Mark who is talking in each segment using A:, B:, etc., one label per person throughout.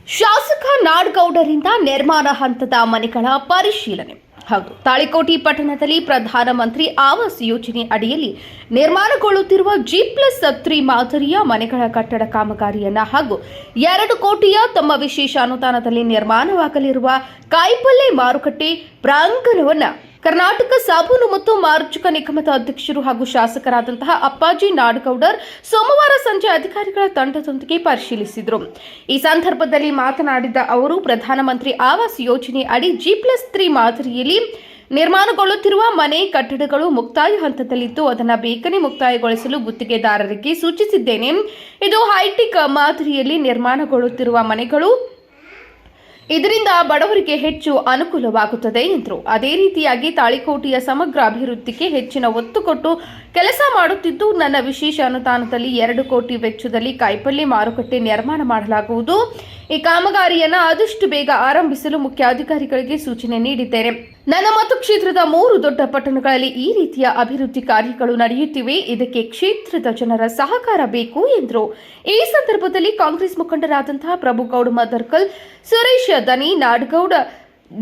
A: ಶಾಸಕ ನಾಡಗೌಡರಿಂದ ನಿರ್ಮಾಣ ಹಂತದ ಮನೆಗಳ ಪರಿಶೀಲನೆ. ಹೌದು, ತಾಳಿಕೋಟೆ ಪಟ್ಟಣದಲ್ಲಿ ಪ್ರಧಾನಮಂತ್ರಿ ಆವಾಸ್ ಯೋಜನೆ ಅಡಿಯಲ್ಲಿ ನಿರ್ಮಾಣಗೊಳ್ಳುತ್ತಿರುವ G+3 ಮಾದರಿಯ ಮನೆಗಳ ಕಟ್ಟಡ ಕಾಮಗಾರಿಯನ್ನ ಹಾಗೂ 2 ಕೋಟಿಯ ತಮ್ಮ ವಿಶೇಷ ಅನುದಾನದಲ್ಲಿ ನಿರ್ಮಾಣವಾಗಲಿರುವ ಕಾಯಿಪಲ್ಲೆ ಮಾರುಕಟ್ಟೆ ಪ್ರಾಂಗಣವನ್ನು ಕರ್ನಾಟಕ ಸಾಬೂನು ಮತ್ತು ಮಾರುಕಟ್ಟೆ ನಿಗಮದ ಅಧ್ಯಕ್ಷರು ಹಾಗೂ ಶಾಸಕರಾದಂತಹ ಅಪ್ಪಾಜಿ ನಾಡಗೌಡರ್ ಸೋಮವಾರ ಸಂಜೆ ಅಧಿಕಾರಿಗಳ ತಂಡದೊಂದಿಗೆ ಪರಿಶೀಲಿಸಿದರು. ಈ ಸಂದರ್ಭದಲ್ಲಿ ಮಾತನಾಡಿದ ಅವರು, ಪ್ರಧಾನಮಂತ್ರಿ ಆವಾಸ್ ಯೋಜನೆ ಅಡಿ G+3 ಮಾದರಿಯಲ್ಲಿ ನಿರ್ಮಾಣಗೊಳ್ಳುತ್ತಿರುವ ಮನೆ ಕಟ್ಟಡಗಳು ಮುಕ್ತಾಯ ಹಂತದಲ್ಲಿದ್ದು ಅದನ್ನು ಬೇಗನೆ ಮುಕ್ತಾಯಗೊಳಿಸಲು ಗುತ್ತಿಗೆದಾರರಿಗೆ ಸೂಚಿಸಿದ್ದೇನೆ. ಇದು ಹೈಟೆಕ್ ಮಾದರಿಯಲ್ಲಿ ನಿರ್ಮಾಣಗೊಳ್ಳುತ್ತಿರುವ ಮನೆಗಳು, ಇದರಿಂದ ಬಡವರಿಗೆ ಹೆಚ್ಚು ಅನುಕೂಲವಾಗುತ್ತದೆ ಎಂದರು. ಅದೇ ರೀತಿಯಾಗಿ ತಾಳಿಕೋಟೆಯ ಸಮಗ್ರ ಅಭಿವೃದ್ಧಿಗೆ ಹೆಚ್ಚಿನ ಒತ್ತು ಕೊಟ್ಟು ಕೆಲಸ ಮಾಡುತ್ತಿದ್ದು, ನನ್ನ ವಿಶೇಷ ಅನುದಾನದಲ್ಲಿ 2 ಕೋಟಿ ವೆಚ್ಚದಲ್ಲಿ ಕಾಯಿಪಲ್ಲೆ ಮಾರುಕಟ್ಟೆ ನಿರ್ಮಾಣ ಮಾಡಲಾಗುವುದು. ಈ ಕಾಮಗಾರಿಯನ್ನು ಆದಷ್ಟು ಬೇಗ ಆರಂಭಿಸಲು ಮುಖ್ಯಾಧಿಕಾರಿಗಳಿಗೆ ಸೂಚನೆ ನೀಡಿದ್ದೇನೆ. ನನ್ನ ಮತಕ್ಷೇತ್ರದ 3 ದೊಡ್ಡ ಪಟ್ಟಣಗಳಲ್ಲಿ ಈ ರೀತಿಯ ಅಭಿವೃದ್ಧಿ ಕಾರ್ಯಗಳು ನಡೆಯುತ್ತಿವೆ. ಇದಕ್ಕೆ ಕ್ಷೇತ್ರದ ಜನರ ಸಹಕಾರ ಬೇಕು ಎಂದರು. ಈ ಸಂದರ್ಭದಲ್ಲಿ ಕಾಂಗ್ರೆಸ್ ಮುಖಂಡರಾದಂತಹ ಪ್ರಭುಗೌಡ ಮದರ್ಕಲ್, ಸುರೇಶ್ ದನಿ, ನಾಡಗೌಡ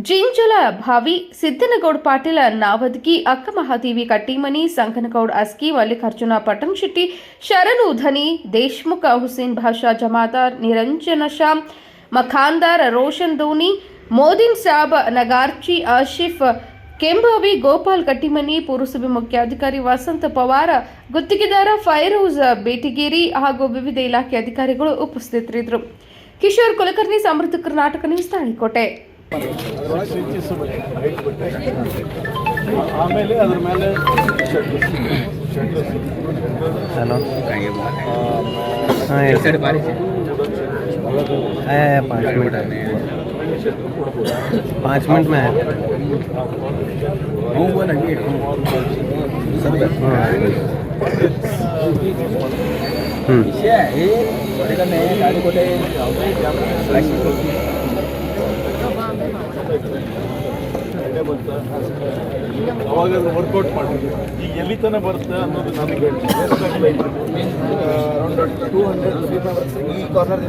A: ಜಿಂಜಲ ಭಾವಿ, ಸಿದ್ದನಗೌಡ ಪಾಟೀಲ್ ನಾವದಗಿ, ಅಕ್ಕ ಮಹಾದೇವಿ ಕಟ್ಟಿಮನಿ, ಸಂಕನಗೌಡ ಅಸ್ಕಿ, ಮಲ್ಲಿಕಾರ್ಜುನ ಪಟ್ಟಣಶೆಟ್ಟಿ, ಶರಣು ಧನಿ, ದೇಶ್ಮುಖ, ಹುಸೇನ್ ಭಾಷಾ ಜಮಾದಾರ್, ನಿರಂಜನ ಶಾ ಮಖಾಂದಾರ್, ರೋಷನ್ ದೋನಿ, ಮೋದಿನ್ ಸಾಬ್ ನಗಾರ್ಚಿ, ಆಶಿಫ್ ಕೆಂಬಾವಿ, ಗೋಪಾಲ್ ಕಟ್ಟಿಮನಿ, ಪುರಸಭೆ ಮುಖ್ಯಾಧಿಕಾರಿ ವಸಂತ ಪವಾರ, ಗುತ್ತಿಗೆದಾರ ಫೈರೋಜ್ ಬೇಟಿಗೇರಿ ಹಾಗೂ ವಿವಿಧ ಇಲಾಖೆ ಅಧಿಕಾರಿಗಳು ಉಪಸ್ಥಿತರಿದ್ದರು. ಕಿಶೋರ್ ಕುಲಕರ್ಣಿ, ಸಮೃದ್ಧ ಕರ್ನಾಟಕ ನ್ಯೂಸ್, ತಾಳಿಕೋಟೆ.
B: ಆಮೇಲೆ ಅದ್ರ ಮೇಲೆ
C: हेलो हाँ ऐसे 5 मिनट में है
B: ಅವಾಗ ವರ್ಕೌಟ್ ಮಾಡಿ ಈಗ ಎಲ್ಲಿ ತನಕ ಬರುತ್ತೆ ಅನ್ನೋದು ನನಗೆ ಅರೌಂಡ್ 200 ಈ ಕಾರ್ನರ್